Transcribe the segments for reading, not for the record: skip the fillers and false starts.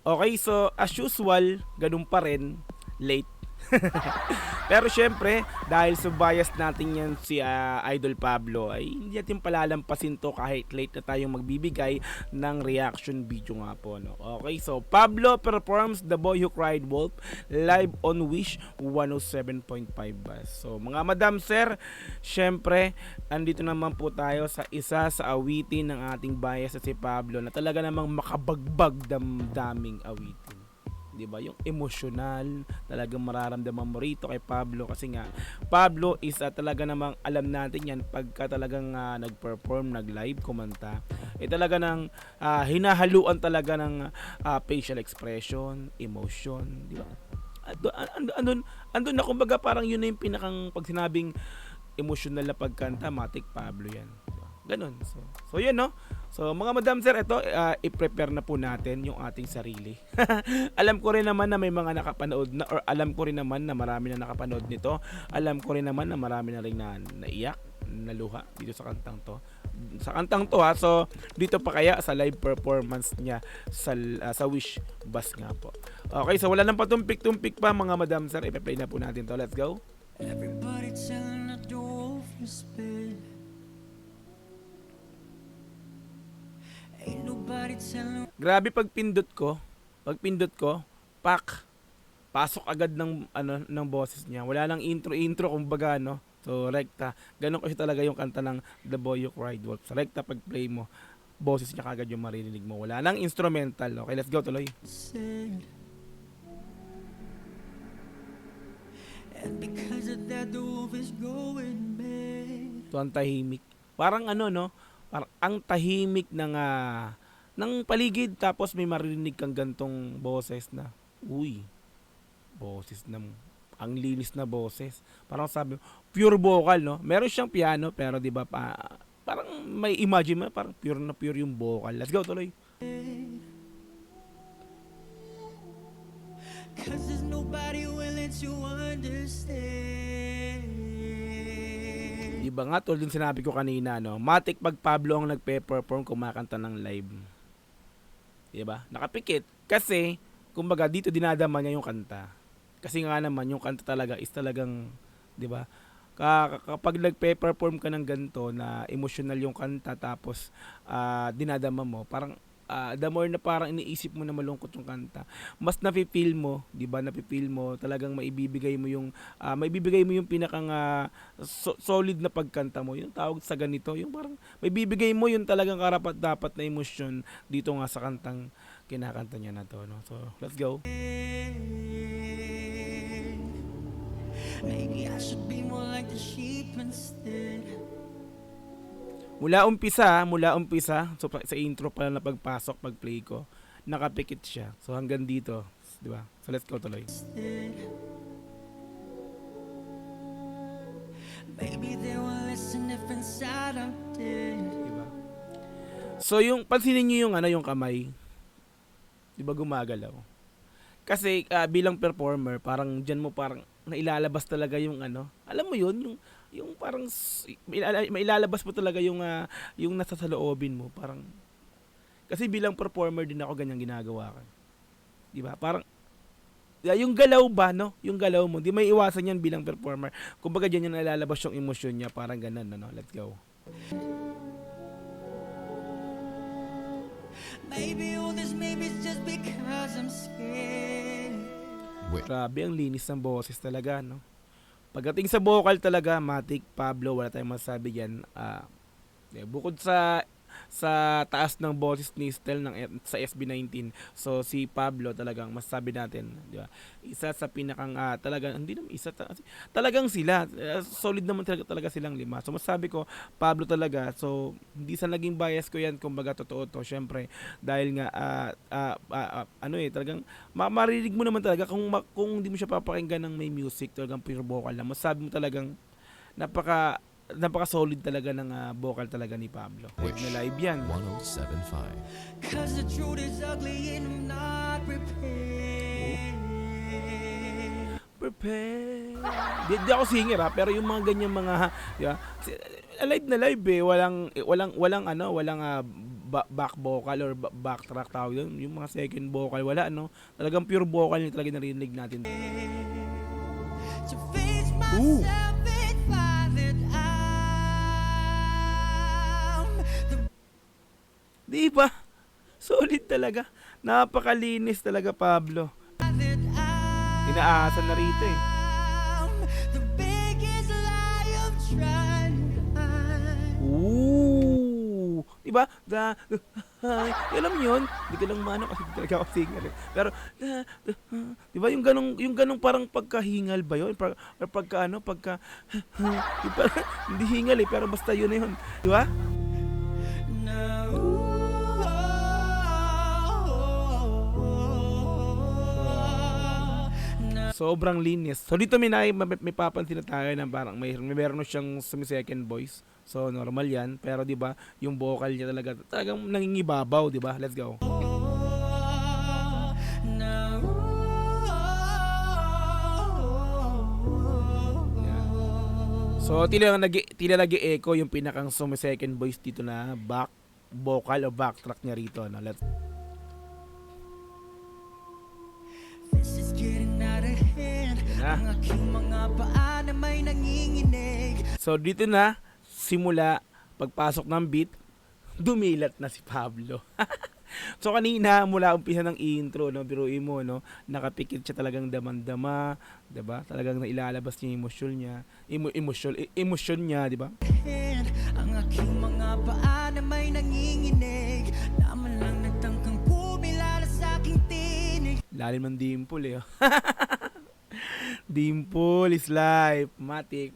Okay, so as usual, ganun pa rin, late. Pero syempre, dahil sa bias natin yan si Idol Pablo, ay hindi natin palalampasin to kahit late na tayong magbibigay ng reaction video nga po. No? Okay, so Pablo performs The Boy Who Cried Wolf live on Wish 107.5 bus. So mga madam sir, syempre, andito naman po tayo sa isa sa awitin ng ating bias sa si Pablo na talaga namang makabagbag damdaming awitin. 'Di ba? Yung emosyonal, talagang mararamdaman mo rito kay Pablo kasi nga Pablo is talaga namang alam natin 'yan pagka talagang nag-perform, nag-live, kumanta. Talaga nang hinahaluan talaga ng facial expression, emotion, 'di ba? Andun na kumbaga parang yun na yung pinakang pag sinabing emotional na pagkanta, matik Pablo 'yan. Ganun. So yun no. So mga madam sir, ito i-prepare na po natin yung ating sarili. Alam ko rin naman na may mga nakapanood na, or alam ko rin naman na marami na nakapanood nito. Alam ko rin naman na marami na rin na naiyak, naluha dito sa kantang to. Sa kantang to ha. So dito pa kaya sa live performance niya sa Wish Bus nga po. Okay, so wala nang patumpik-tumpik pa mga madam sir. I-play na po natin to. Let's go. Everybody telling the door you spit. Ain't nobody telling. Grabe pag pindot ko, pasok agad ng ng boses niya. Wala lang intro kumbaga no. So rekta. Ganun kasi talaga yung kanta ng The Boy Who Cried Wolf. So rekta pag play mo, boses niya kagad yung maririnig mo. Wala lang instrumental. Okay, let's go tuloy. And because of that, the wolf is going mad. So ang tahimik. Parang no, parang ang tahimik ng paligid tapos may maririnig kang gantong boses na uy, boses na ang linis na boses. Parang sabi, pure vocal no. Meron siyang piano pero 'di ba parang may imagine mo parang pure na pure yung vocal. Let's go tuloy. Cause there's nobody willing to understand. Diba nga tulad din sinabi ko kanina no, matik pag Pablo ang nagpe-perform kumakanta ng live. Diba? Nakapikit kasi kumbaga dito dinadama niya yung kanta. Kasi nga naman yung kanta talaga is talagang 'di ba? Kapag nagpe-perform ka ng ganito na emotional yung kanta tapos dinadama mo, parang the more na parang iniisip mo na malungkot yung kanta, mas nafi-feel mo, 'di ba? Nafi-feel mo, talagang maibibigay mo yung pinakang solid na pagkanta mo. Yung tawag sa ganito, yung parang maibibigay mo yung talagang karapat-dapat na emosyon dito nga sa kantang kinakanta niya na to, no? So, let's go. Maybe I should be more like the sheep instead. Mula umpisa, so sa intro pa lang na pagpasok, pag-play ko, nakapikit siya. So hanggang dito, 'di ba? So let's go tuloy. Maybe they will listen if inside I'm dead. Diba? So yung pansinin niyo yung kamay, 'di ba gumagalaw? Kasi bilang performer, parang diyan mo parang nailalabas talaga yung alam mo yun, yung parang mailalabas mo talaga yung nasa saloobin mo, parang kasi bilang performer din ako ganyan ginagawa ko. 'Di ba? Parang yung galaw ba no? Yung galaw mo, di may iwasan yan bilang performer. Kumbaga diyan yung nailalabas yung emosyon niya, parang ganun no. Let's go. Maybe all this maybe it's just because I'm scared. Grabe ang linis ng boses talaga no. Pagdating sa vocal talaga, matik Pablo, wala tayong masasabi diyan. Bukod sa taas ng boses ni Estel sa SB19. So si Pablo talagang masasabi natin, di ba? Isa sa pinakang talagang hindi naman talagang sila solid naman talaga silang lima. So masasabi ko Pablo talaga. So hindi sa naging bias ko 'yan, kumbaga totoo to. Syempre dahil nga talagang maririnig mo naman talaga kung hindi mo siya papakinggan ng may music, talagang pure vocal lang. Masasabi mo talagang napaka-solid talaga ng vocal talaga ni Pablo. Na live yan. 107.5. Cause the truth is ugly and I'm not prepared. Di ako singer pero yung mga ganyan mga, di ba? Live na live walang back vocal or backtrack tawag yun, yung mga second vocal, wala, no? Talagang pure vocal yung talaga narinig natin. To face Ooh. myself and find that I'm the Di ba? Solid talaga. Napakalinis talaga, Pablo. that Inaasa na rito eh. I'm the biggest lie I'm trying to hide. Ooh! Diba? Alam mo yun? Hindi ko lang mano kasi talaga ako singer eh. Pero, diba yung ganong parang pagkahingal ba yun? Or pagka ano, yung parang, hindi hingal eh, pero basta yun na yun. Diba? Sobrang linis. So dito may papansin na tayo na parang meron siyang semi-second voice. So normal 'yan, pero 'di ba, yung vocal niya talagang nangingibabaw, 'di ba? Let's go. Yan. So tila nag-echo yung pinakang semi-second voice dito na back vocal o backtrack niya rito, no? Let's This is getting out of hand. na. Ang aking mga paa na may nanginginig. So dito na simula pagpasok ng beat, dumilat na si Pablo. So kanina mula umpisa ng intro, no, biruin mo, no, nakapikit siya talagang damang-dama, 'di ba? Talagang nailalabas niya yung emosyon niya, 'di ba? Hand. Ang aking mga paa na may nanginginig. Naman lang nagtangkang kumilala sa aking tinig. Lalim ng dimple eh. Oh. Dimple is life, matik.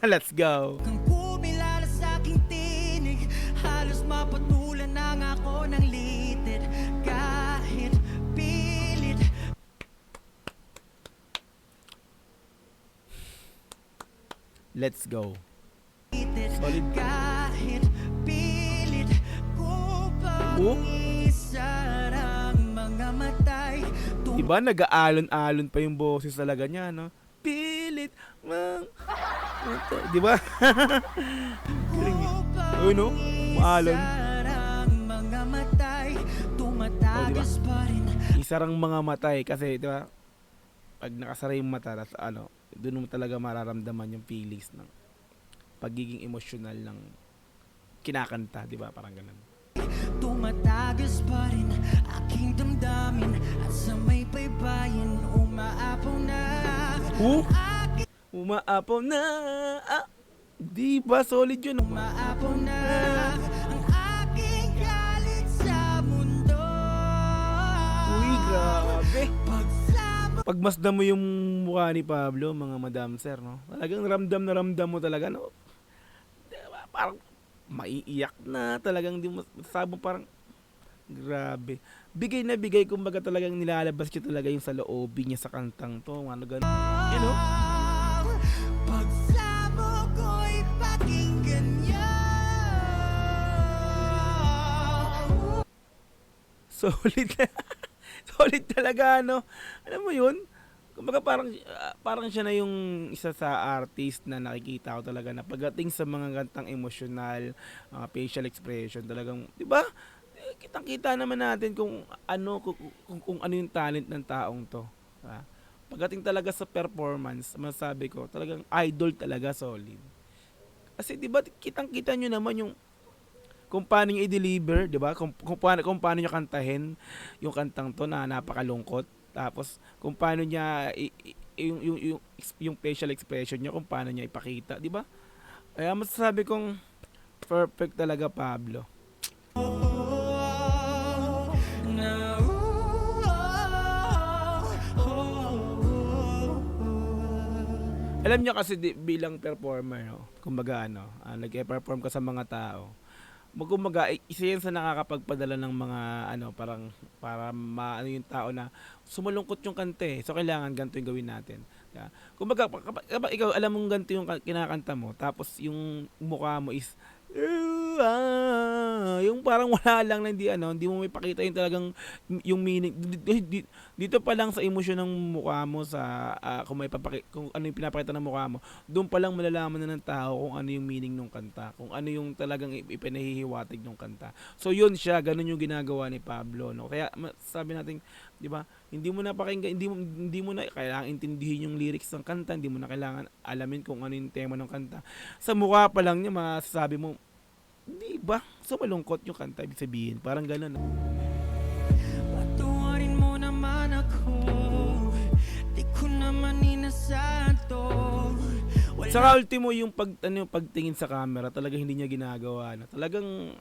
Let's go. Kang kumilala sa aking tinig. Halos mapatulan na nga ako ng litid. Kahit pilit. Let's go. Litid. Solid. Kahit pilit ko Oh. pang isarang mga matay. Diba nag-aalon-alon pa yung boses talaga niya, no? Pilit mang diba? Oh, no? Maalon. Mga matay, tumatagas pa rin. Isarang mga matay kasi, diba? Pag nakasara yung mata, tas ano, doon mo talaga mararamdaman yung feelings ng pagiging emosyonal ng kinakanta, diba? Parang ganun. Tumatagas pa rin aking damdamin. At sa may baybayin, umaapaw na. Umaapaw na. Diba? Solid yun. Umaapaw na ang aking galit sa mundo. Uy, grabe. Pagsama Pagmasdan mo yung mukha ni Pablo, mga madam sir, no? Talagang ramdam na ramdam mo talaga, no? Diba? Parang maiiyak na, talagang di mo sabong parang grabe. Bigay na bigay, kumbaga talagang nilalabas niya talaga yung sa loobin niya sa kantang to, ano ganun. You know? pagsamo ko'y pakinggan niya. Solid na. Solid talaga, no? Alam mo yun? Kumbaga parang siya na yung isa sa artist na nakikita ko talaga na pagdating sa mga kantang emosyonal, facial expression, talagang, di ba? Kitang-kita naman natin kung ano yung talent ng taong to. Diba? Pagdating talaga sa performance, masasabi ko, talagang idol talaga, solid. Kasi di ba kitang-kita nyo naman yung kung paano nyo i-deliver, di ba? Kung paano nyo kantahin yung kantang to na napakalungkot. Tapos kung paano niya yung facial expression niya, kung paano niya ipakita, di ba? Kaya masasabi kong perfect talaga, Pablo. Alam niyo kasi bilang performer, no, kumbaga nag-perform ka sa mga tao. Kumbaga isa yan sa nakakapagpadala ng mga parang para maano yung tao na sumalungkot yung kante. So kailangan ganito yung gawin natin. Yeah. Kumbaga kapag ikaw alam mong ganito yung kinakanta mo, tapos yung mukha mo is Yung parang wala lang na hindi mo may pakita yung talagang yung meaning. Dito pa lang sa emosyon ng mukha mo sa kung ano yung pinapakita ng mukha mo, doon pa lang malalaman na ng tao kung ano yung meaning ng kanta, kung ano yung talagang ipinahihiwatig ng kanta. So yun siya, ganun yung ginagawa ni Pablo, no. Kaya sabi natin, 'di ba? Hindi mo na pakinggan, hindi mo na kailangan intindihin yung lyrics ng kanta, hindi mo na kailangan alamin kung ano yung tema ng kanta. Sa mukha pa lang niya masasabi mo, 'di ba? So malungkot yung kanta, ibig sabihin, parang gano'n. Patawarin mo naman ako. Di ko naman inasahan to. Sa ultimo yung pagtingin sa camera, talaga hindi niya ginagawa na. Talagang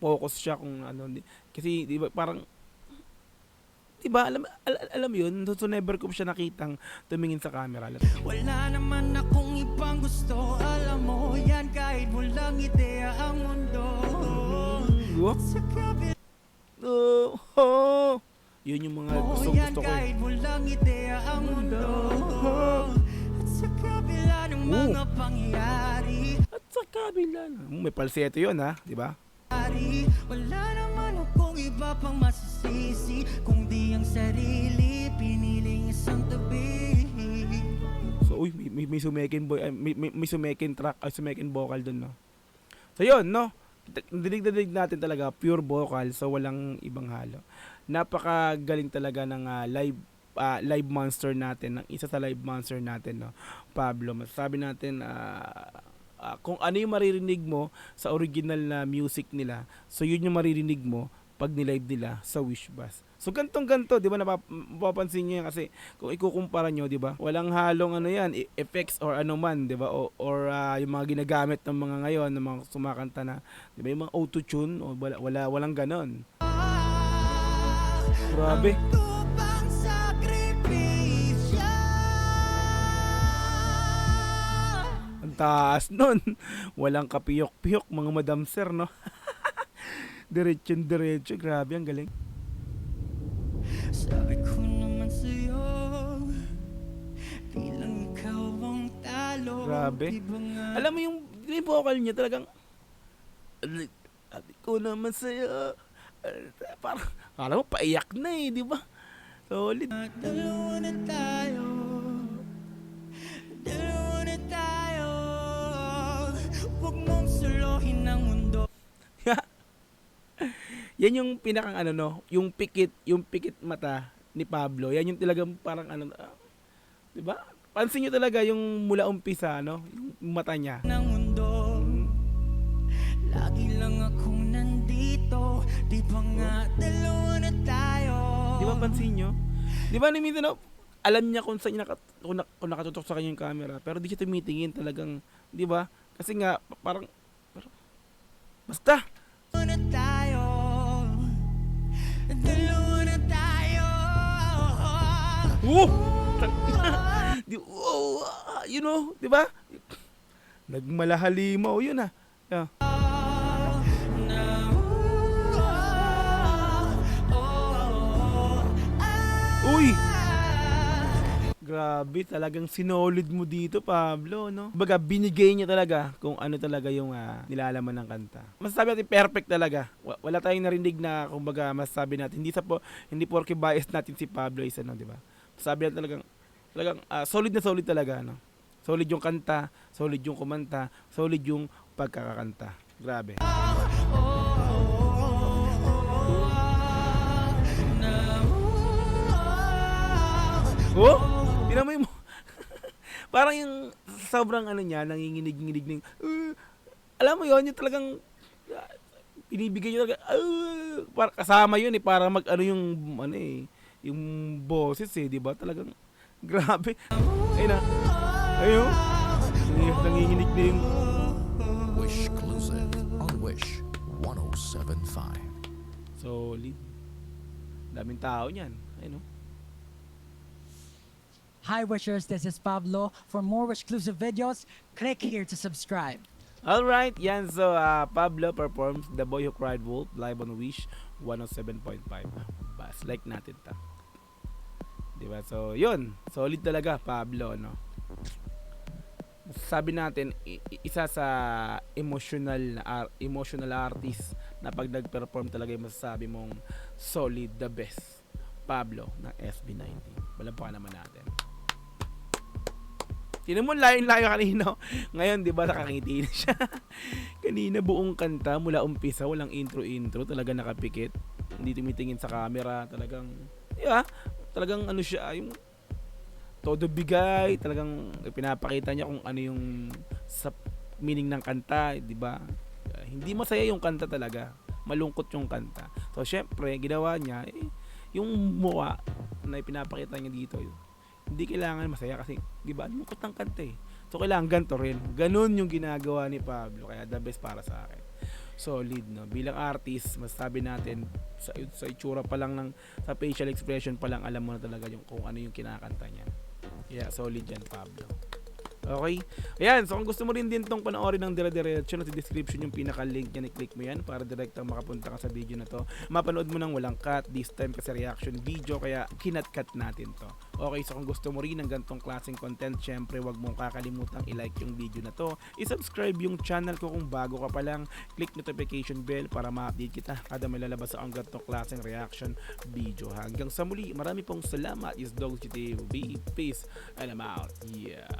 focus siya kung ano, kasi 'di ba parang 'di ba alam yun, so never ko siya nakitang tumingin sa camera. Wala naman akong ibang gusto. Alam mo yan, kahit walang ideya ang mundo. Sa kabila Yun yung mga mo gusto yan, ko. kahit walang ideya ang mundo. At sa kabila ng mga pangyayari, At sa kabila, may palseto yun ha, 'di ba? wala naman akong iba pang masisisi, kung di ang sarili piniling isang tabi. So may sumekin boy, may sumekin track, sumekin vocal dun, no. So yun, no. Dinig natin talaga pure vocal, so walang ibang halo. Napakagaling talaga ng live monster natin, ng isa sa live monster natin, no. Pablo, masasabi natin kung ano yung maririnig mo sa original na music nila, so yun yung maririnig mo pag nilive nila sa Wish Bus. So ganto, 'di ba, napapansin niyo yan kasi kung ikukumpara niyo, 'di ba? Walang halong effects or ano man, 'di ba? Or yung mga ginagamit ng mga ngayon, ng mga sumakanta na, 'di ba, yung mga auto-tune, o walang ganon. Grabe. Tupang sakripisyo. Ang taas nun. Walang kapiyok-piyok, mga madam sir, no? Diretso. Grabe, ang galing. Sabi ko naman sa'yo, di lang ikaw ang talo. Grabe. Di ba nga Alam mo yung vocal niya talagang, sabi ko naman sa'yo, parang, alam mo, paiyak na di ba? Solid. dalawa na tayo. Dalawa na tayo. Huwag mong suluhin ang mundo. Yan yung pinakang yung pikit mata ni Pablo. Yan yung talagang parang 'di ba? Pansin niyo talaga yung mula umpisa, yung mata niya. Ng mundo. Lagi lang akong nandito. Di ba nga dalawa na tayo. Di ba pansin niyo? Di ba minsan alam niya kung saan kung nakatutok sa kanya yung camera, pero di siya tumitingin talagang, di ba? Kasi nga parang basta Dalawa na tayo. Dalawa na tayo. di ba? Nagmalahalimaw yun Yeah. Uy! Grabe, talagang sinolid mo dito, Pablo, no? Baga, binigay niya talaga kung ano talaga yung nilalaman ng kanta. Masasabi natin perfect talaga. Wala tayong narinig na, kumbaga, masasabi natin hindi porke bias natin si Pablo is di ba? Masasabi natin talagang solid na solid talaga, no? Solid yung kanta, solid yung kumanta, solid yung pagkakakanta. Grabe. Oh, tinamay mo. Parang yung sobrang niya, nanginginig-nginig ng alam mo yon, yung talagang binibigay niya talaga para kasama yun para mag yung yung boses di ba? Talagang grabe. Ayun. Nanginginig na yung Wish Exclusive on Wish 107.5. solid. Daming tao niyan. Ayun. Hi Wishers, this is Pablo. For more Wish-exclusive videos, click here to subscribe. Alright, yan. So, Pablo performs The Boy Who Cried Wolf live on Wish 107.5. Bas, like natin ta. Diba? So, yun. Solid talaga, Pablo, no? sabi natin isa sa emotional artist na pag nag-perform talaga yung masasabi mong solid, the best. Pablo ng SB19. Palampakan naman natin. Tinan mo, layo-layo kanina. Ngayon, di ba, nakakiti na siya. Kanina, buong kanta, mula umpisa, walang intro-intro. Talaga nakapikit. Hindi tumitingin sa camera. Talagang, di ba? Talagang ano siya, yung todo bigay. Talagang pinapakita niya kung ano yung sa meaning ng kanta, di ba? Hindi masaya yung kanta talaga. Malungkot yung kanta. So, syempre, ginawa niya, yung mukha na pinapakita niya dito, hindi kailangan masaya kasi, di ba, lungkot ng kanta eh. So, kailangan ganito rin. Ganun yung ginagawa ni Pablo. Kaya the best para sa akin. Solid, no? Bilang artist, masasabi natin, sa itsura pa lang sa facial expression pa lang, alam mo na talaga yung, kung ano yung kinakanta niya. Kaya, solid yan, Pablo. Okay? Ayan, so kung gusto mo rin din tong panoorin ng dire-diretso, nasa description yung pinaka-link niya, i-click mo yan para direktang makapunta ka sa video na to. Mapanood mo nang walang cut, this time kasi reaction video, kaya kinat-cut natin to. Okay, so kung gusto mo rin ng gantong klaseng content, syempre wag mong kakalimutang i-like yung video na to. I-subscribe yung channel ko kung bago ka pa lang. Click notification bell para ma-update kita kada may lalabas sa ang gantong klaseng reaction video. Hanggang sa muli, marami pong salamat. Is Dog TV. Peace and I'm out. Yeah.